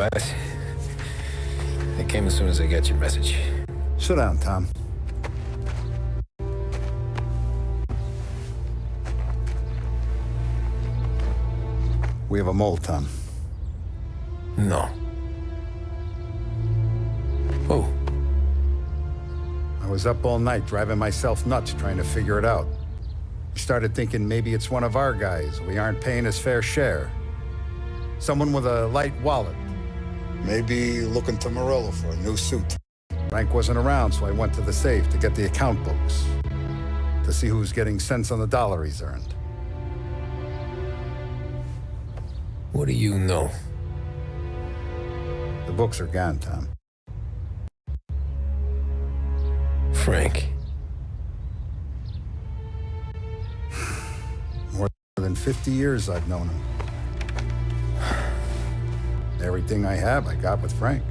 class? I came as soon as I got your message. Sit down, Tom. We have a mole, Tom. No. Oh. I was up all night driving myself nuts trying to figure it out. I started thinking maybe it's one of our guys. We aren't paying his fair share. Someone with a light wallet. Maybe looking to Morello for a new suit. Frank wasn't around, so I went to the safe to get the account books. To see who's getting cents on the dollar he's earned. What do you know? The books are gone, Tom. Frank. More than 50 years I've known him. Everything I have, I got with Frank.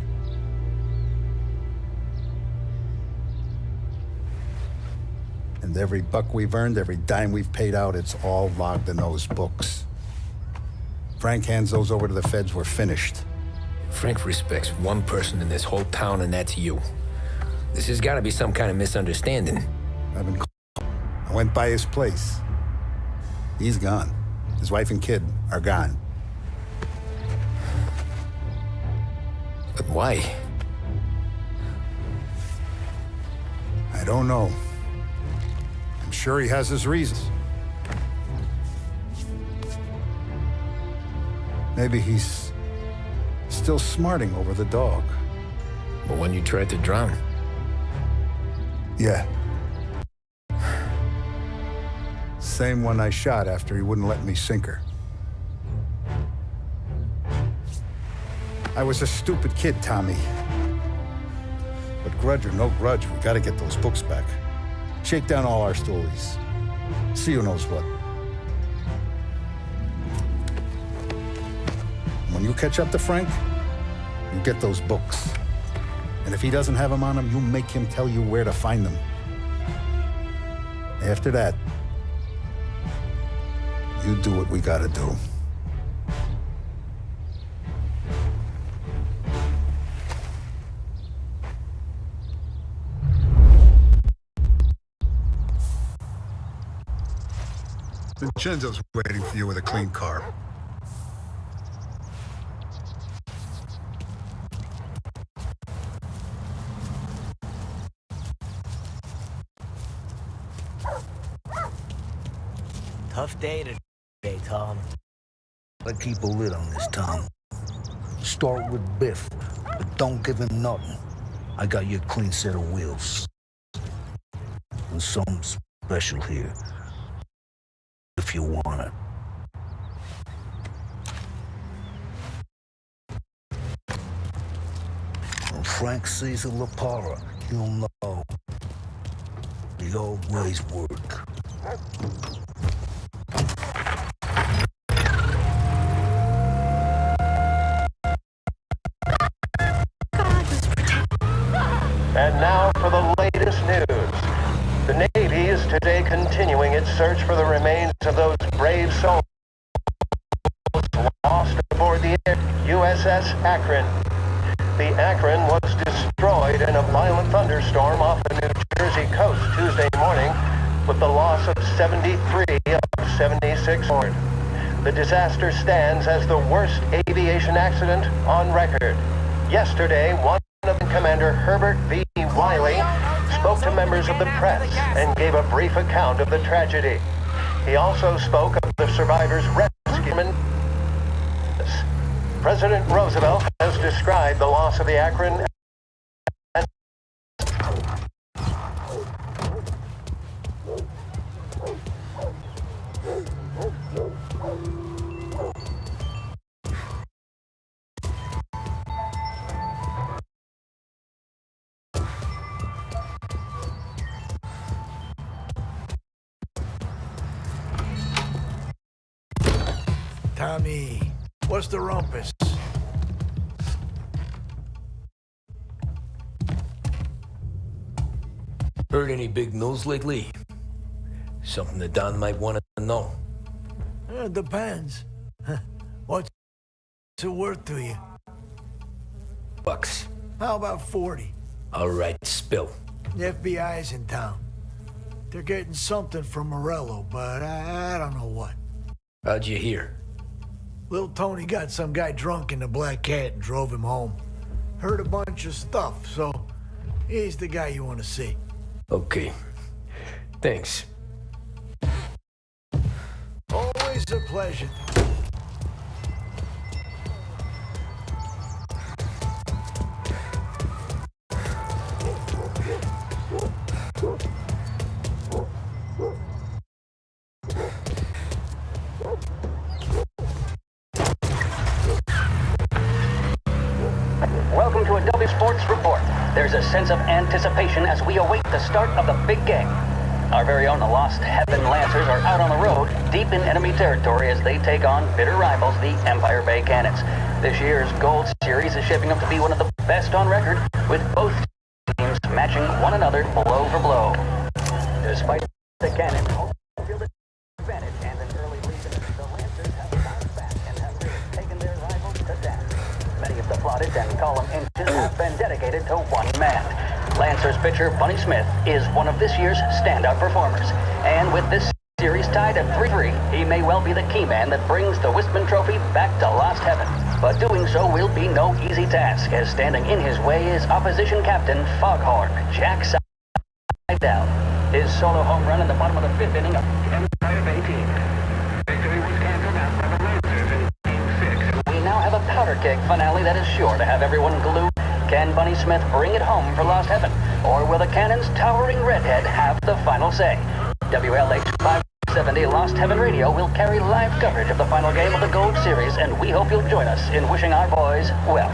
And every buck we've earned, every dime we've paid out, it's all logged in those books. Frank hands those over to the feds, we're finished. Frank respects one person in this whole town, and that's you. This has got to be some kind of misunderstanding. I went by his place. He's gone. His wife and kid are gone. But why? I don't know. I'm sure he has his reasons. Maybe he's still smarting over the dog. But when you tried to drown? Yeah. Same one I shot after he wouldn't let me sink her. I was a stupid kid, Tommy. But grudge or no grudge, we gotta get those books back. Shake down all our stories. See who knows what. When you catch up to Frank, you get those books. And if he doesn't have them on him, you make him tell you where to find them. After that, you do what we gotta do. Vincenzo's waiting for you with a clean car. Tough day today, Tom. I keep a lid on this town. Start with Biff, but don't give him nothing. I got you a clean set of wheels. And something special here, if you want it. When Frank sees a Lapara, he'll know the old ways work. And now for the latest news. The Navy is today continuing its search for the remains of those brave souls lost aboard the USS Akron. The Akron was destroyed in a violent thunderstorm off the New Jersey coast Tuesday morning, with the loss of 73 of 76 aboard. The disaster stands as the worst aviation accident on record. Yesterday, one of Commander Herbert V. Wiley spoke to members of the press and gave a brief account of the tragedy. He also spoke of the survivors' rescue. President Roosevelt has described the loss of the Akron as Tommy, what's the rumpus? Heard any big news lately? Something that Don might want to know. It depends. What's it worth to you? bucks. How about 40? All right, spill. The FBI's in town. They're getting something from Morello, but I don't know what. How'd you hear? Little Tony got some guy drunk in the Black Cat and drove him home. Heard a bunch of stuff, so he's the guy you want to see. Okay. Thanks. Always a pleasure. Welcome to a W Sports Report. There's a sense of anticipation as we await the start of the big game. Our very own Lost Heaven Lancers are out on the road, deep in enemy territory as they take on bitter rivals, the Empire Bay Cannons. This year's Gold Series is shaping up to be one of the best on record, with both teams matching one another blow for blow. Despite the Cannons' home field advantage and an early lead, the Lancers have bounced back and have really taken their rivals to task. Many of the plaudits and column inches have been dedicated to one man. Lancers pitcher Bunny Smith is one of this year's standout performers. And with this series tied at 3-3, he may well be the key man that brings the Wistman Trophy back to Lost Heaven. But doing so will be no easy task, as standing in his way is opposition captain Foghorn, Jack side down. His solo home run in the bottom of the fifth inning of the Empire Bay team. Victory was canceled out by the Lancers in Game 6. We now have a powder keg finale that is sure to have everyone glued. Can Bunny Smith bring it home for Lost Heaven? Or will the Cannon's towering redhead have the final say? WLH 570 Lost Heaven Radio will carry live coverage of the final game of the Gold Series, and we hope you'll join us in wishing our boys well.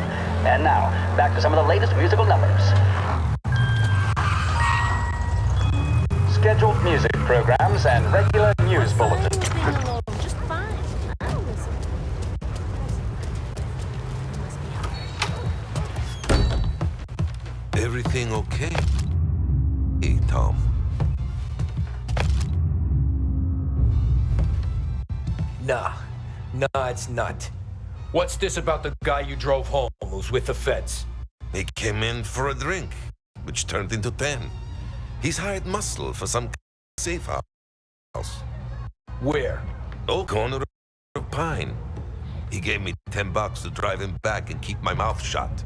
And now, back to some of the latest musical numbers. Scheduled music programs and regular news bulletins. Just fine. I'll listen. Everything okay? Hey, Tom. Nah, it's not. What's this about the guy you drove home who's with the feds? He came in for a drink, which turned into 10. He's hired muscle for some safe house. Where? Oh, corner of Pine. He gave me $10 to drive him back and keep my mouth shut.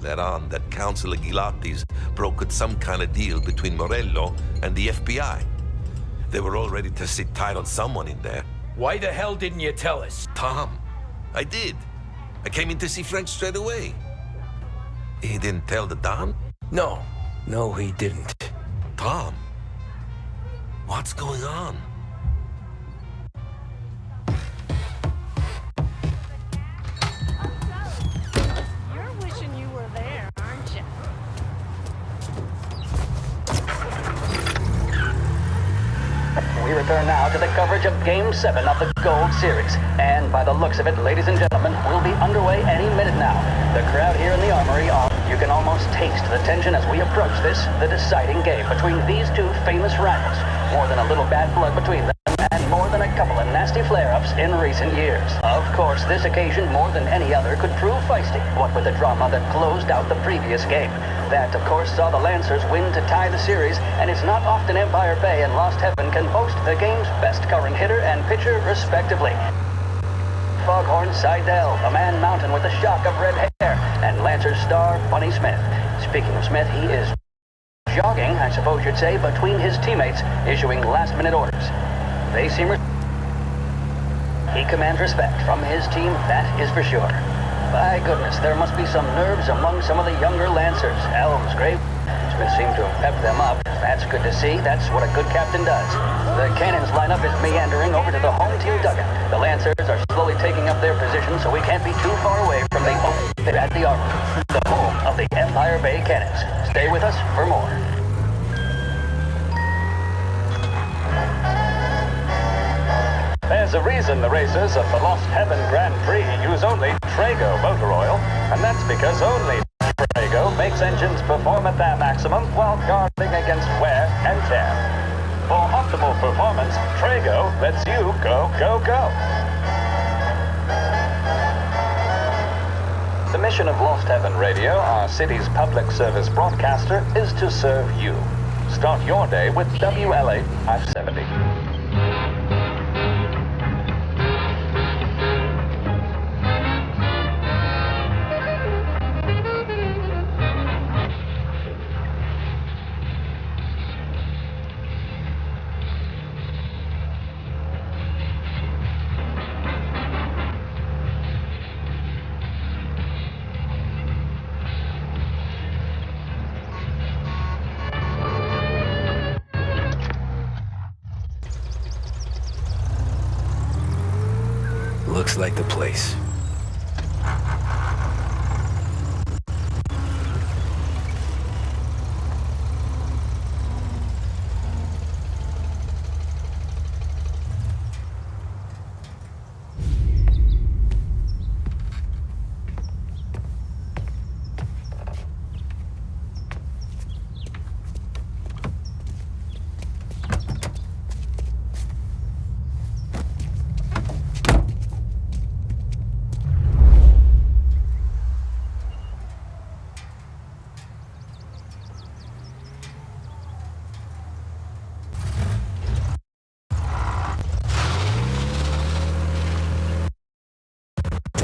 Let on that Councilor Gilatti's brokered some kind of deal between Morello and the FBI. They were all ready to sit tight on someone in there. Why the hell didn't you tell us? Tom, I did. I came in to see Frank straight away. He didn't tell the Don? No, he didn't. Tom, what's going on? You're wishing you were there, aren't you? We return now to the coverage of Game 7 of the Gold Series. And by the looks of it, ladies and gentlemen, we'll be underway any minute now. The crowd here in the Armory, you can almost taste the tension as we approach this, the deciding game between these two famous rivals. More than a little bad blood between them, and more than a couple of nasty flare-ups in recent years. Of course, this occasion, more than any other, could prove feisty, what with the drama that closed out the previous game. That, of course, saw the Lancers win to tie the series, and it's not often Empire Bay and Lost Heaven can boast the game's best current hitter and pitcher, respectively. Foghorn Seidel, a man mountain with a shock of red hair, and Lancers star Bunny Smith. Speaking of Smith, he is jogging, I suppose you'd say, between his teammates, issuing last-minute orders. They seem... He commands respect from his team, that is for sure. By goodness, there must be some nerves among some of the younger Lancers. Elms, Grave, Smith seemed to have pepped them up. That's good to see. That's what a good captain does. The Cannons lineup is meandering over to the home team dugout. The Lancers are slowly taking up their position, so we can't be too far away from the open at the Armory, the home of the Empire Bay Cannons. Stay with us for more. There's a reason the racers of the Lost Heaven Grand Prix use only Trago motor oil, and that's because only Trago makes engines perform at their maximum while guarding against wear and tear. For optimal performance, Trago lets you go, go, go. The mission of Lost Heaven Radio, our city's public service broadcaster, is to serve you. Start your day with WLA 570. Looks like the place.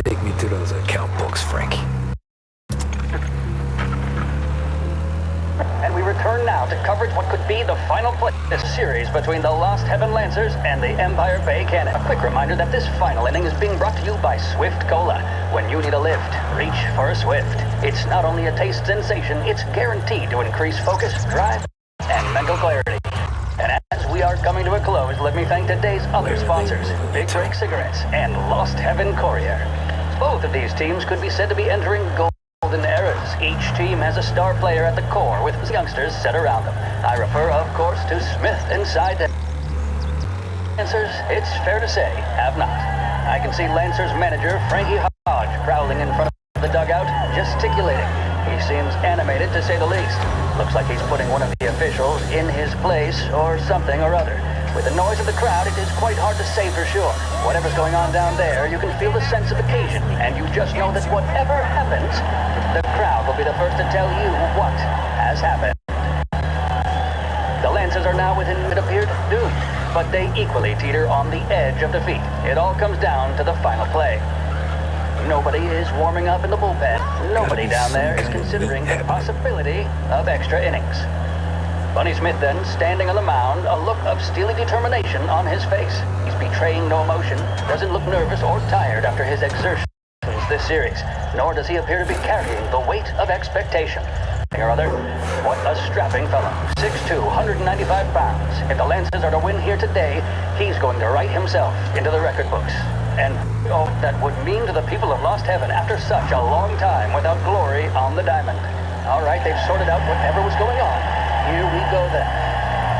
Take me to those account books, Frank. And we return now to coverage what could be the final play in this series between the Lost Heaven Lancers and the Empire Bay Cannon. A quick reminder that this final inning is being brought to you by Swift Cola. When you need a lift, reach for a Swift. It's not only a taste sensation, it's guaranteed to increase focus, drive, and mental clarity. And as we are coming to a close, let me thank today's other sponsors, Big Break Cigarettes and Lost Heaven Courier. Both of these teams could be said to be entering golden eras. Each team has a star player at the core with youngsters set around them. I refer, of course, to Smith and Side. Lancers, it's fair to say, have not. I can see Lancers manager Frankie Hodge prowling in front of the dugout, gesticulating. He seems animated, to say the least. Looks like he's putting one of the officials in his place or something or other. With the noise of the crowd, it is quite hard to say for sure. Whatever's going on down there, you can feel the sense of occasion, and you just know that whatever happens, the crowd will be the first to tell you what has happened. The Lancers are now within, it appeared, doom, but they equally teeter on the edge of defeat. It all comes down to the final play. Nobody is warming up in the bullpen. Nobody down there is considering the possibility of extra innings. Bunny Smith then, standing on the mound, a look of steely determination on his face. He's betraying no emotion, doesn't look nervous or tired after his exertions this series, nor does he appear to be carrying the weight of expectation. Or other, what a strapping fellow. 6'2", 195 pounds. If the Lancers are to win here today, he's going to write himself into the record books. And oh, that would mean to the people of Lost Heaven after such a long time without glory on the diamond. All right, they've sorted out whatever was going on. Here we go then.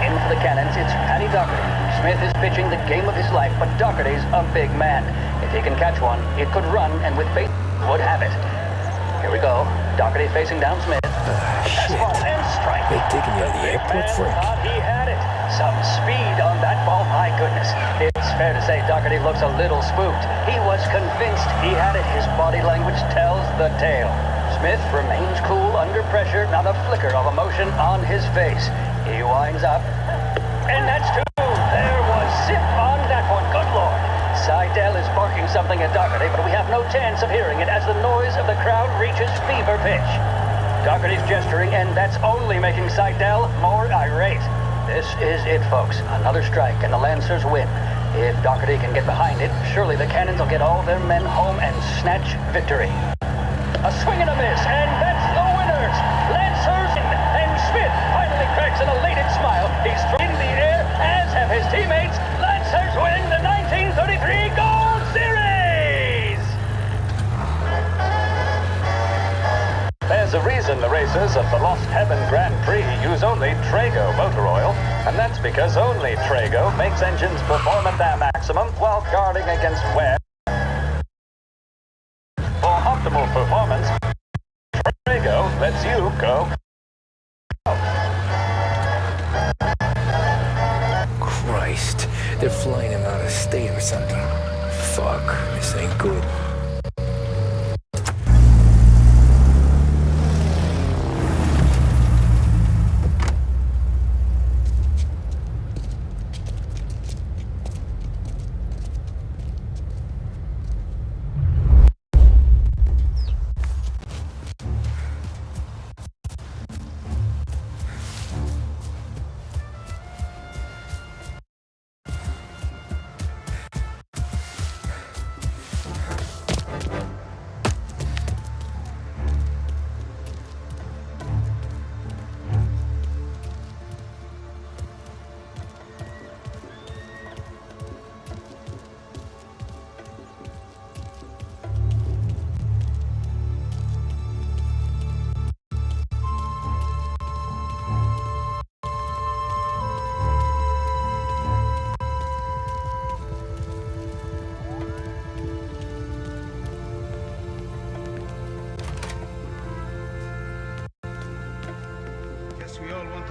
In for the Cannons, it's Paddy Doherty. Smith is pitching the game of his life, but Doherty's a big man. If he can catch one, it could run, and with faith, would have it. Here we go. Doherty facing down Smith. Shit. And strike. They taking you out of the airport, Frank? Thought he had it. Some speed on that ball, my goodness. It's fair to say Doherty looks a little spooked. He was convinced he had it. His body language tells the tale. Smith remains cool under pressure, not a flicker of emotion on his face. He winds up, and that's two. There was zip on that one, good lord. Seidel is barking something at Doherty, but we have no chance of hearing it as the noise of the crowd reaches fever pitch. Doherty's gesturing, and that's only making Seidel more irate. This is it, folks. Another strike, and the Lancers win. If Doherty can get behind it, surely the Cannons will get all their men home and snatch victory. A swing and a miss, and that's the winners! Lancers, and Smith finally cracks an elated smile. He's thrown in the air, as have his teammates. Lancers win the 1933 Gold Series! There's a reason the racers of the Lost Heaven Grand Prix use only Trago motor oil, and that's because only Trago makes engines perform at their maximum while guarding against wear. For optimal performance, Trago lets you go. Christ, they're flying him out of state or something. Fuck, this ain't good.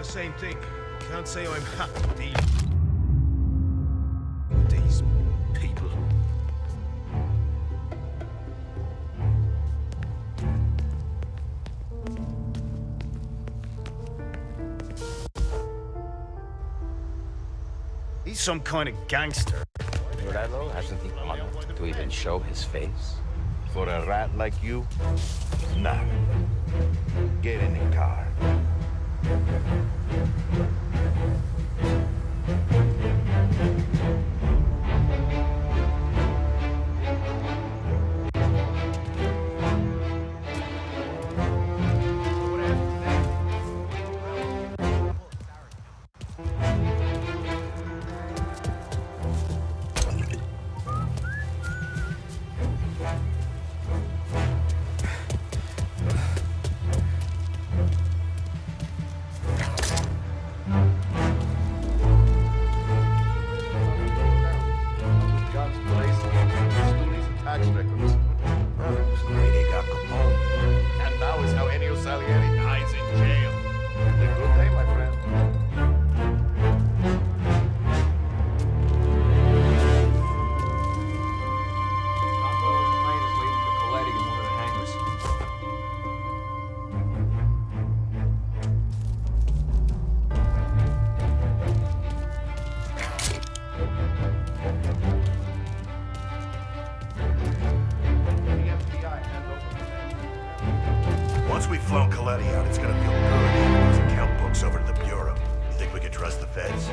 same thing. Can't say I'm happy with these people. He's some kind of gangster. Morello hasn't the honor to even show his face. For a rat like you? Nah. Get in the car. Once we've flown Khaleed out, it's gonna feel good handing those account books over to the Bureau. You think we can trust the feds?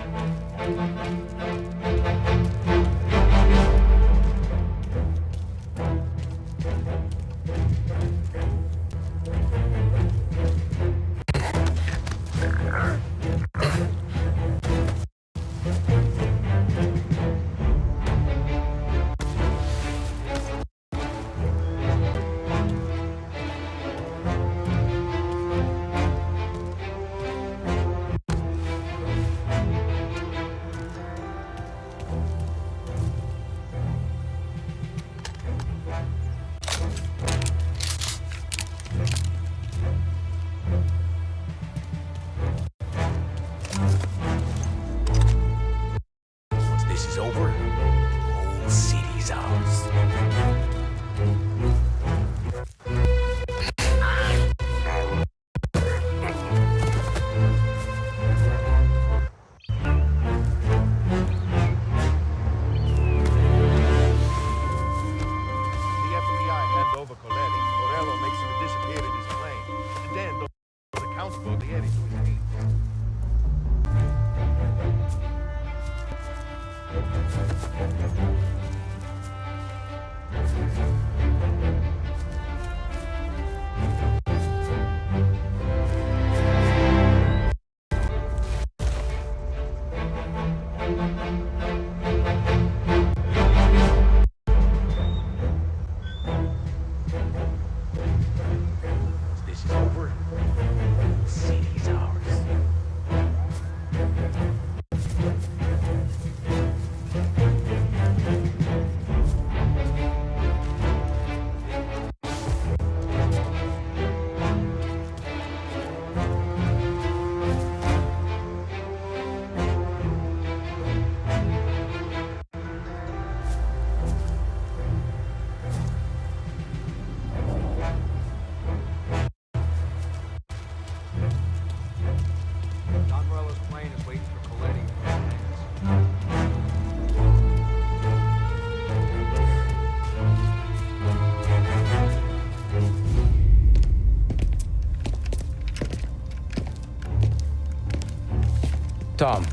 Tom.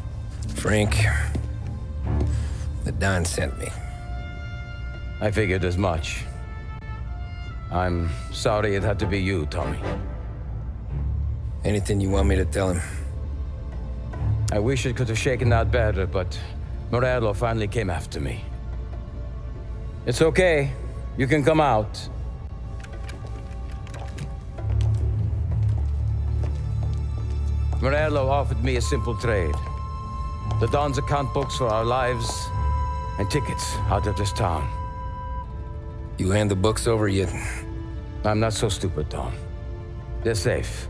Frank. The Don sent me. I figured as much. I'm sorry it had to be you, Tommy. Anything you want me to tell him? I wish it could have shaken out better, but Morello finally came after me. It's okay. You can come out. Morello offered me a simple trade. The Don's account books for our lives and tickets out of this town. You hand the books over yet? I'm not so stupid, Don. They're safe.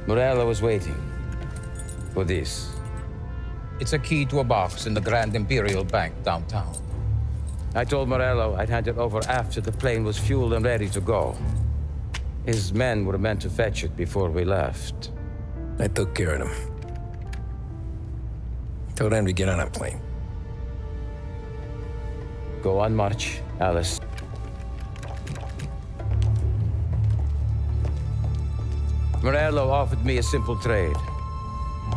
Morello was waiting. for this. It's a key to a box in the Grand Imperial Bank downtown. I told Morello I'd hand it over after the plane was fueled and ready to go. His men were meant to fetch it before we left. I took care of them. Told them to get on a plane. Go on march, Alice. Morello offered me a simple trade.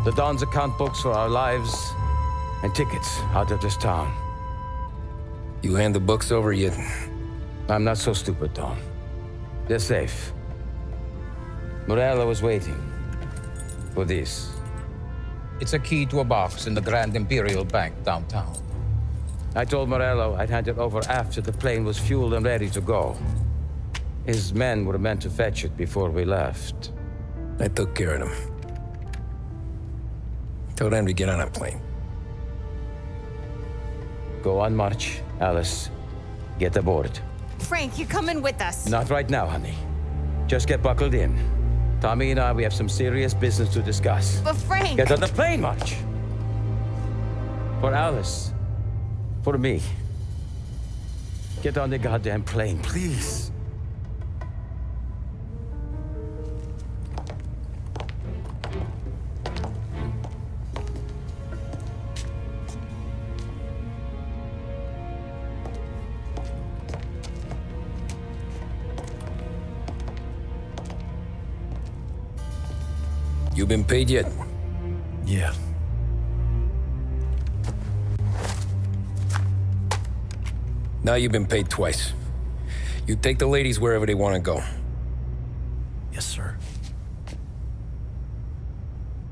The Don's account books for our lives and tickets out of this town. You hand the books over yet? I'm not so stupid, Don. They're safe. Morello was waiting for this. It's a key to a box in the Grand Imperial Bank downtown. I told Morello I'd hand it over after the plane was fueled and ready to go. His men were meant to fetch it before we left. I took care of them. Told them to get on a plane. Go on march, Alice. Get aboard. Frank, you're coming with us. Not right now, honey. Just get buckled in. Tommy and I, we have some serious business to discuss. But Frank... Get on the plane, March. For Alice. For me. Get on the goddamn plane, please. You been paid yet? Yeah. Now you've been paid twice. You take the ladies wherever they want to go. Yes, sir.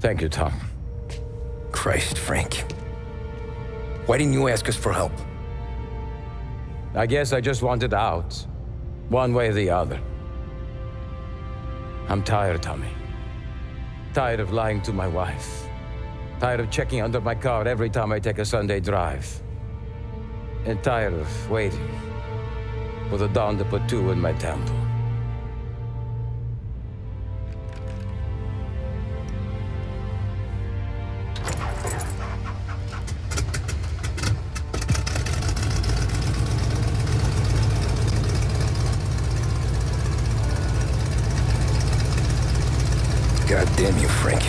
Thank you, Tom. Christ, Frank. Why didn't you ask us for help? I guess I just wanted out. One way or the other. I'm tired, Tommy. Tired of lying to my wife. Tired of checking under my car every time I take a Sunday drive. And tired of waiting for the dawn to put two in my temple. God damn you, Frank.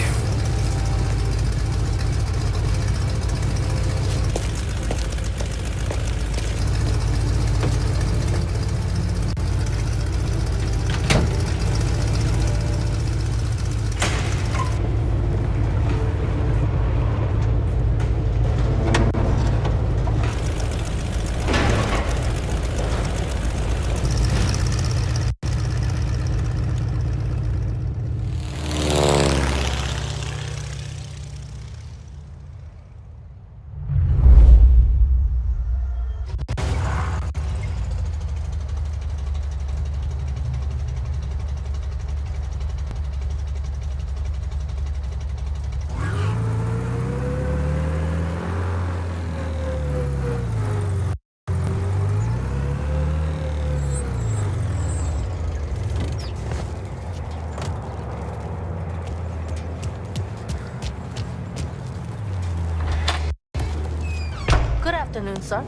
Good afternoon, sir.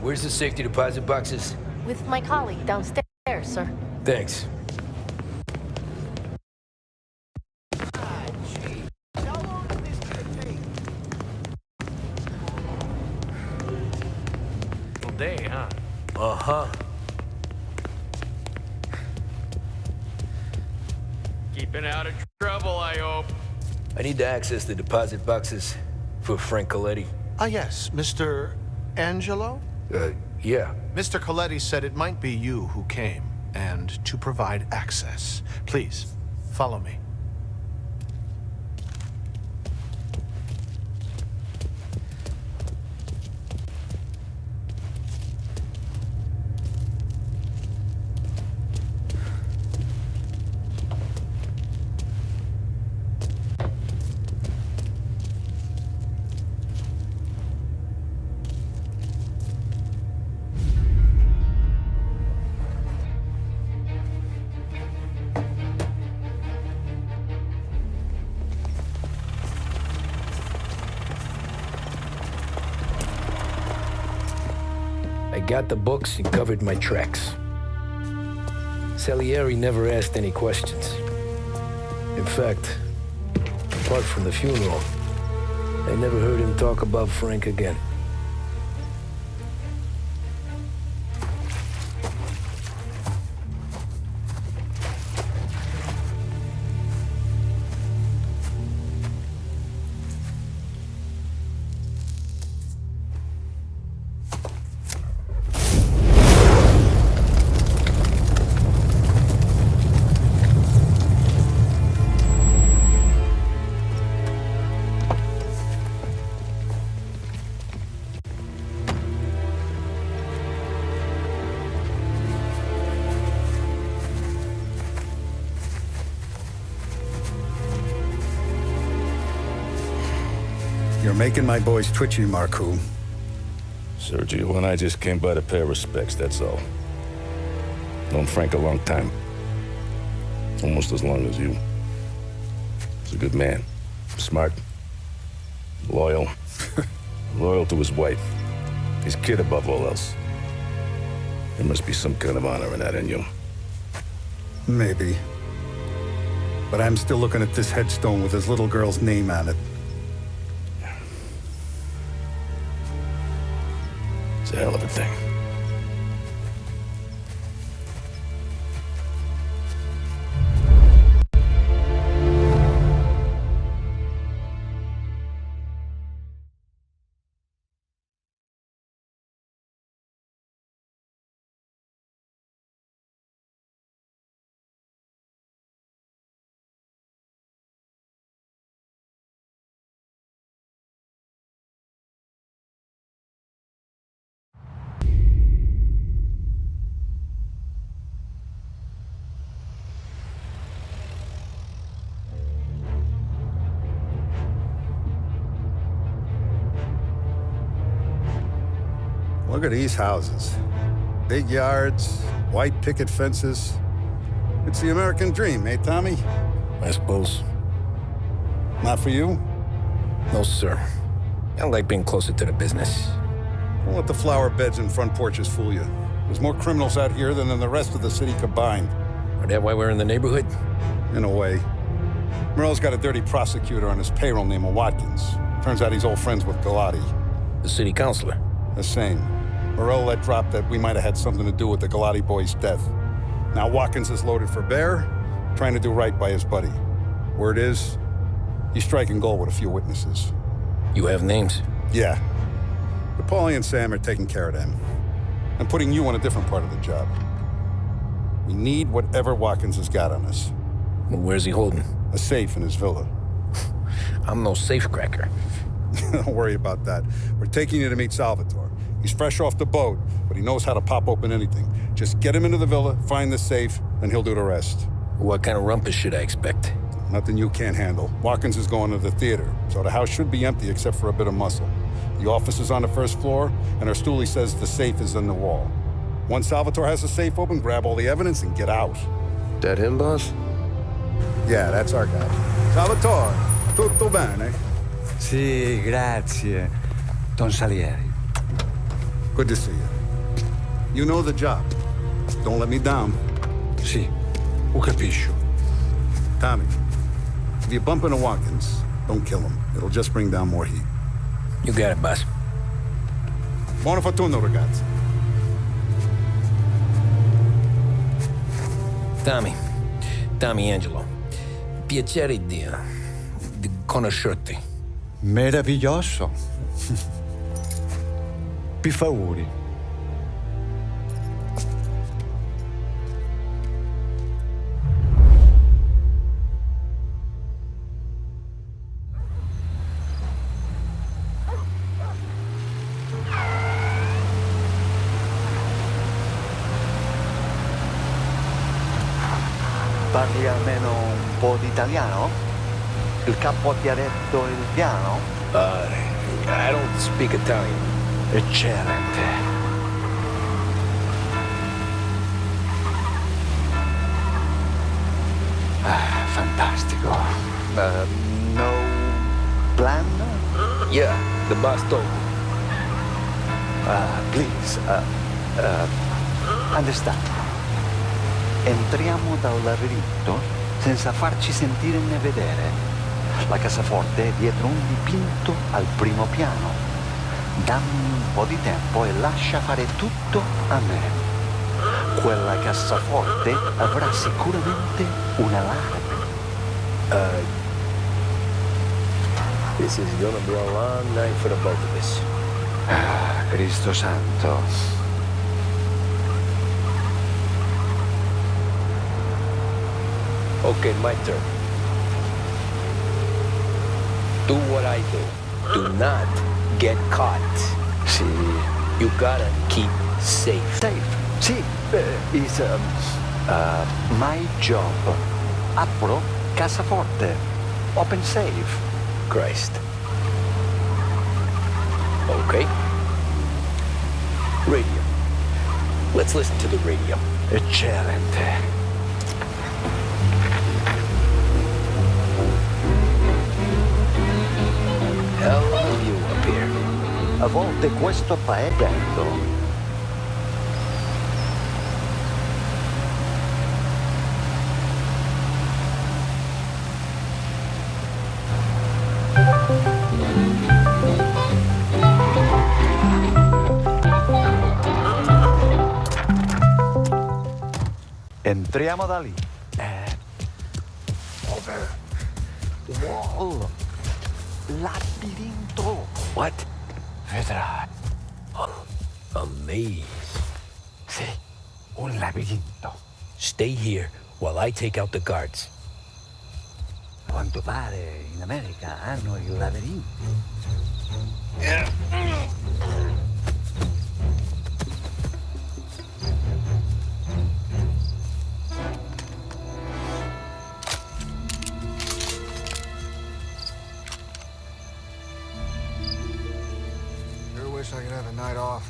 Where's the safety deposit boxes? With my colleague downstairs, sir. Thanks. Full day, huh? Uh-huh. Keeping out of trouble, I hope. I need to access the deposit boxes for Frank Coletti. Ah, yes, Mr. Angelo? Yeah. Mr. Coletti said it might be you who came, and to provide access. Please, follow me. got the books and covered my tracks. Salieri never asked any questions. In fact, apart from the funeral, I never heard him talk about Frank again. You're making my boys twitchy, Marku. Sergio and I just came by to pay respects, that's all. Known Frank a long time. Almost as long as you. He's a good man. Smart. Loyal. Loyal to his wife. His kid above all else. There must be some kind of honor in that in you. Maybe. But I'm still looking at this headstone with his little girl's name on it. It's a hell of a thing. Look at these houses. Big yards, white picket fences. It's the American dream, eh, Tommy? I suppose. Not for you? No, sir. I like being closer to the business. Don't let the flower beds and front porches fool you. There's more criminals out here than in the rest of the city combined. Is that why we're in the neighborhood? In a way. Morell's got a dirty prosecutor on his payroll named Watkins. Turns out he's old friends with Galati. The city councilor? The same. Morell let drop that we might have had something to do with the Galati boy's death. Now Watkins is loaded for bear, trying to do right by his buddy. Word is, he's striking gold with a few witnesses. You have names? Yeah. But Paulie and Sam are taking care of them. I'm putting you on a different part of the job. We need whatever Watkins has got on us. Well, where's he holding? A safe in his villa. I'm no safecracker. Don't worry about that. We're taking you to meet Salvatore. He's fresh off the boat, but he knows how to pop open anything. Just get him into the villa, find the safe, and he'll do the rest. What kind of rumpus should I expect? Nothing you can't handle. Watkins is going to the theater, so the house should be empty except for a bit of muscle. The office is on the first floor, and our stoolie says the safe is in the wall. Once Salvatore has the safe open, grab all the evidence and get out. That him, boss? Yeah, that's our guy. Salvatore, tutto bene? Sì, grazie, Don Salieri. Good to see you. You know the job. Don't let me down. Sì, ho capisco. Tommy, if you bump into Watkins, don't kill him. It'll just bring down more heat. You got it, boss. Buona fortuna, ragazzi. Tommy Angelo. Piacere di conoscerti. Meraviglioso. Per favore. Parli almeno un po' di italiano? Il capo ti ha detto il piano? I don't speak Italian. Eccellente. Fantastico. No plan? Yeah, the boss told me. Please, Understand? Entriamo dal labirinto senza farci sentire né vedere. La cassaforte è dietro un dipinto al primo piano. Dammi un po' di tempo e lascia fare tutto a me. Quella cassaforte avrà sicuramente un allarme. This is gonna be a long night for the both of us. Cristo santo. Okay, my turn. Do what I do. Do not get caught. Sì. You gotta keep safe. Safe? Sì. Is my job. Apro cassaforte. Open safe. Christ. Okay. Radio. Let's listen to the radio. Eccellente. Hell of a view up here. A volte questo paese. Entriamo da lì. Over the wall. Labirinto. What? Vedrai. A maze. Sì, un labirinto. Stay here while I take out the guards. A quanto pare in America hanno i labirinti. Wish I could have a night off.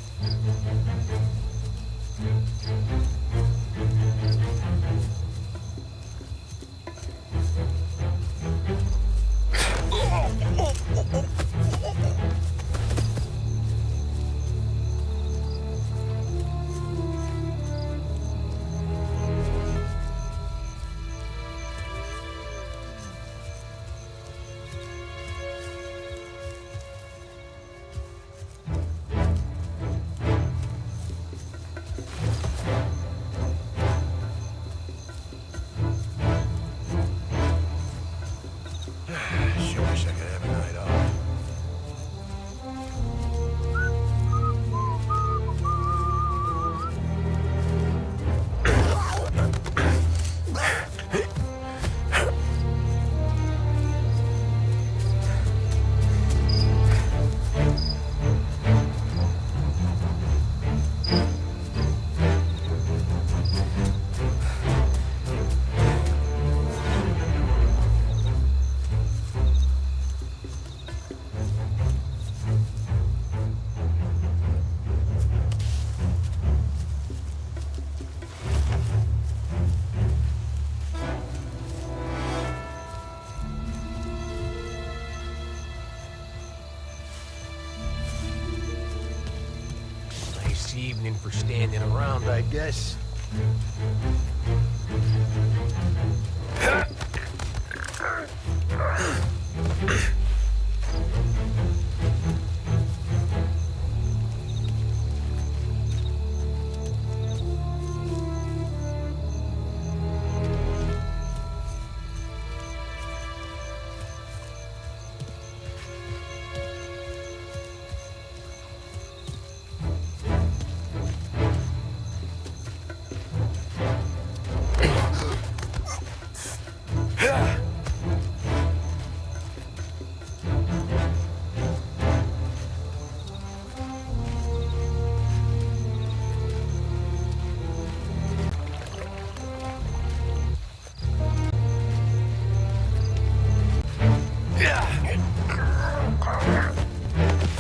Evening for standing around, I guess.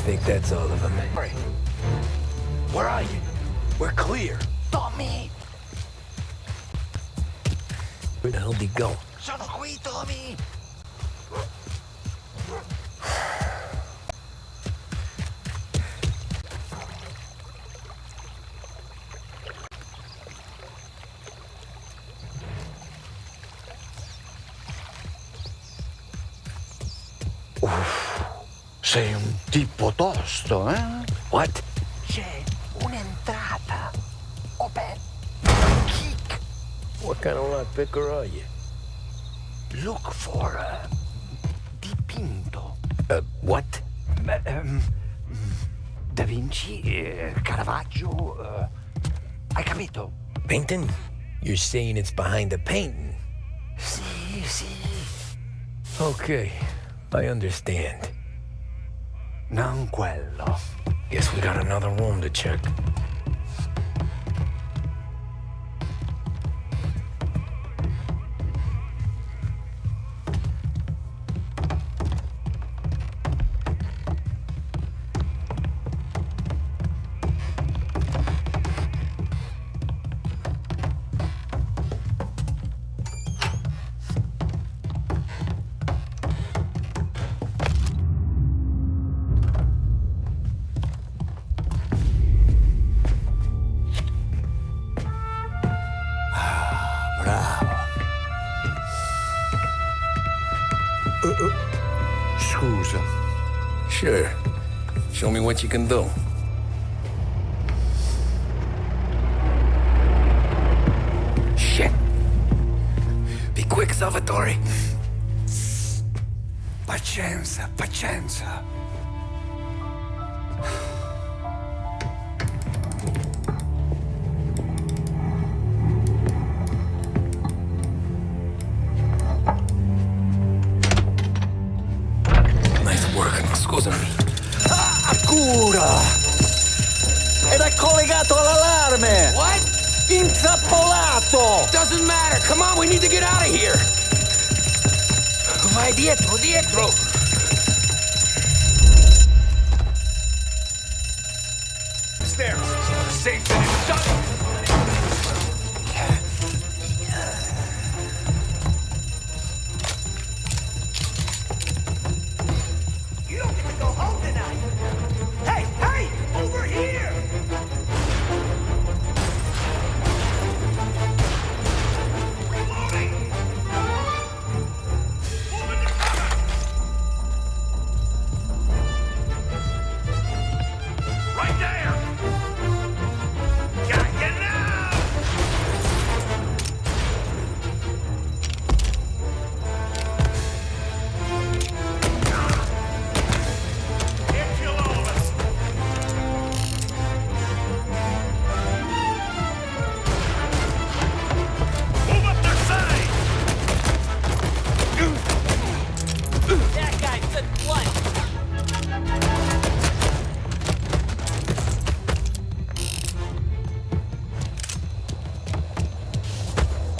Think that's all of them. Hey, where are you? We're clear. Tommy! Where the hell did he go? Sono qui, Tommy! Sei un tipo tosto, eh? What? C'è un'entrata. Open. Kick. What kind of lockpicker are you? Look for dipinto. What? Da Vinci, Caravaggio. Hai capito? Painting? You're saying it's behind the painting? Sì, sì. Okay, I understand. Non quello. Guess we got another room to check. Scusa. Sure. Show me what you can do. Shit. Be quick, Salvatore. Pazienza, pazienza. Scusami. Cura! Ed è collegato all'allarme! What? Intrappolato! Doesn't matter. Come on, we need to get out of here. Vai dietro, dietro. Stairs. Safe to shut.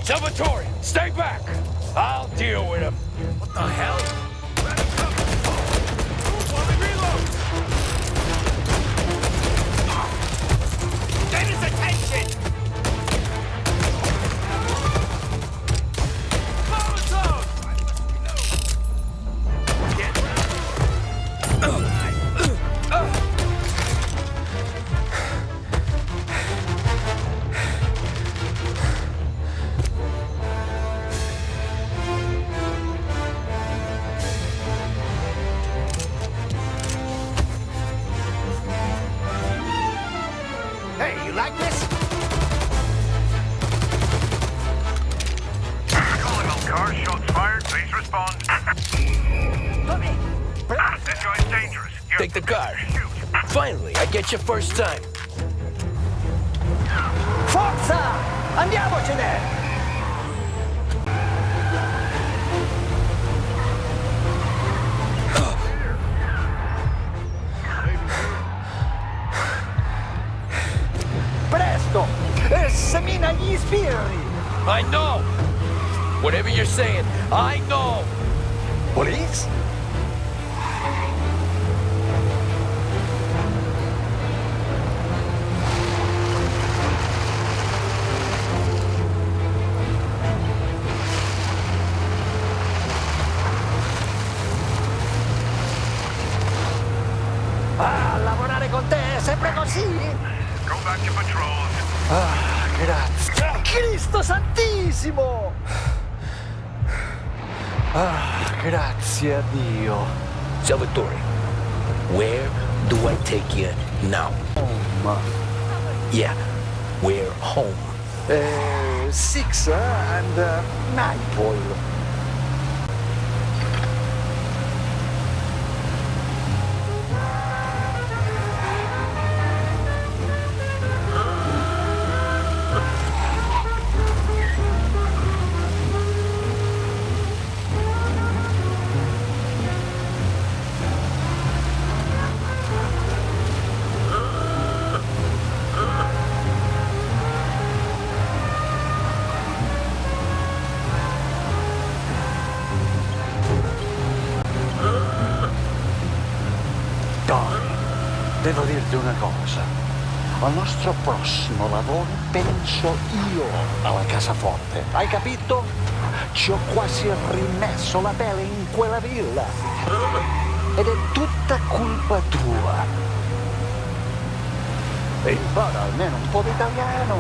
Salvatore, stay back! I'll deal with him. What the hell? While we reload! Get his attention! Molotov! Take the car. Finally, I get you first time. Forza! Andiamocene! Presto! Semina gli sbirri! I know! Whatever you're saying, I know! Police? Ah, lavorare con te è sempre così? Go back to patrols. Ah, grazie. Cristo santissimo! Ah, grazie a Dio. Salvatore, where do I take you now? Home. Yeah, where home? 6 and Nightfall. Devo dirti una cosa. Al nostro prossimo lavoro penso io alla cassaforte. Hai capito? Ci ho quasi rimesso la pelle in quella villa. Ed è tutta colpa tua. E impara almeno un po' di italiano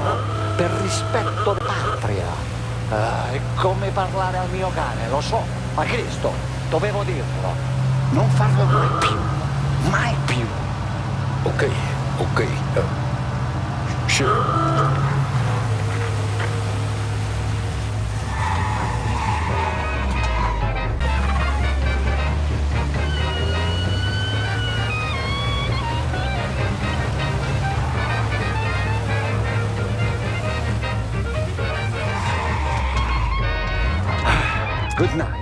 per rispetto della patria. È come parlare al mio cane, lo so. Ma Cristo, dovevo dirlo. Non farlo mai più. Mai più. Okay, sure. Good night.